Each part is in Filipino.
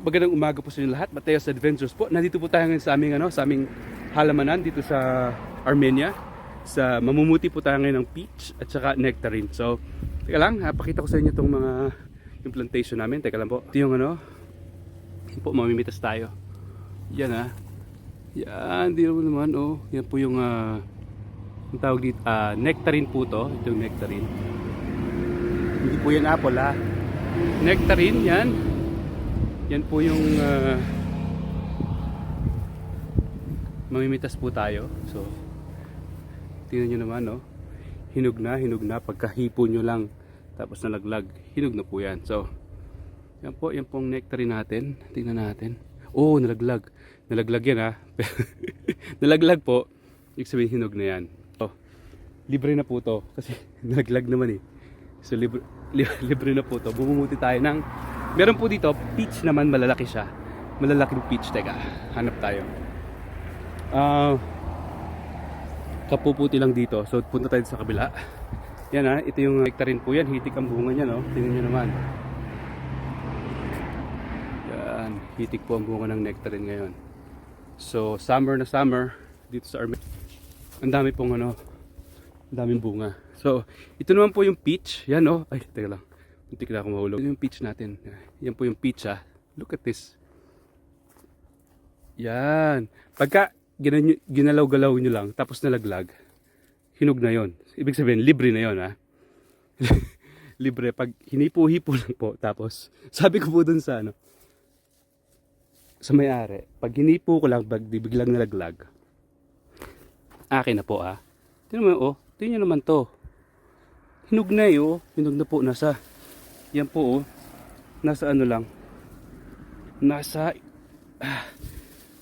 Magandang umaga po sa inyo lahat. Mateos Adventures po. Nandito po tayo ngayon sa aming halamanan dito sa Armenia. Mamumuti po tayo ngayon ng peach at saka nectarine. So, teka lang, pakita ko sa inyo itong mga yung plantation namin. Teka lang po. Ito yung yun po, mamimitas tayo. Yan Yan, di naman Yan po yung tawag dito, nectarine po to. Ito yung nectarine. Hindi po yan apple Nectarine yan. Yan po yung mamimitas po tayo. So tingnan nyo naman hinog na pagkahipo nyo lang tapos nalaglag, hinog na po yan. So yan pong nectarine natin. Tingnan natin. Nalaglag yan nalaglag po, ibig sabihin hinog na yan. Libre na po to kasi nalaglag naman so libre na po to. Bumumuti tayo ng meron po dito, peach naman, malalaki siya. Malalaking peach, teka, hanap tayo. Kapuputi lang dito. So punta tayo sa kabila. Yan ito yung nectarine po yan. Hitik ang bunga niya, tingnan nyo naman. Yan, hitik po ang bunga ng nectarine ngayon. So summer na summer dito sa Armenia. Ang dami pong ang daming bunga. So ito naman po yung peach. Yan ay, teka lang. Muntik na ako mahulog. Ito yung peach natin. Yan po yung peach Look at this. Yan. Pagka ginalaw-galaw nyo lang, tapos nalaglag, hinog na yon. Ibig sabihin, libre na yon Libre. Pag hinipo-hipo lang po, tapos, sabi ko po dun sa sa may-ari, pag hinipo ko lang, biglang nalaglag, akin na po Tingnan mo tingnan naman to. Hinog na hinog na po, yan po nasa lang, nasa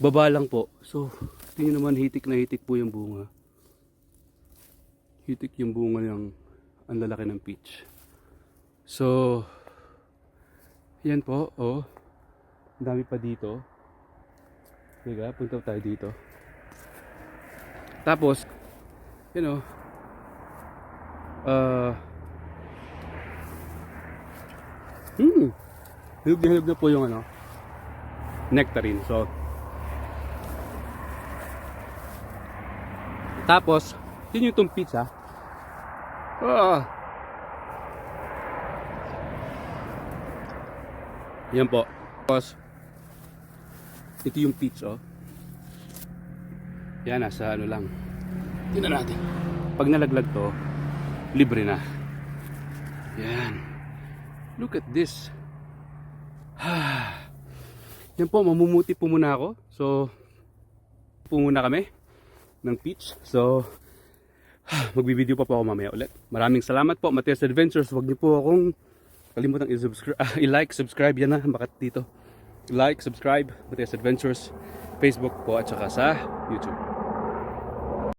baba lang po. So tingnan naman, hitik na hitik po yung bunga. Hitik yung bunga ng ang lalaki ng peach. So yan po ang dami pa dito. Diga, punta tayo dito. Tapos hinog na po yung nectarine. So tapos yun yung itong peach yan po. Tapos ito yung peach yan, nasa lang. Tingnan natin. Pag nalaglag to, libre na. Yan. Look at this. Yan po, mamumuti po muna ako. So muna kami ng peach. So magbibideo pa po ako mamaya ulit. Maraming salamat po, Mateos Adventures. Huwag niyo po akong kalimutang i-like, subscribe. Yan bakat dito. Like, subscribe, Mateos Adventures, Facebook po at saka sa YouTube.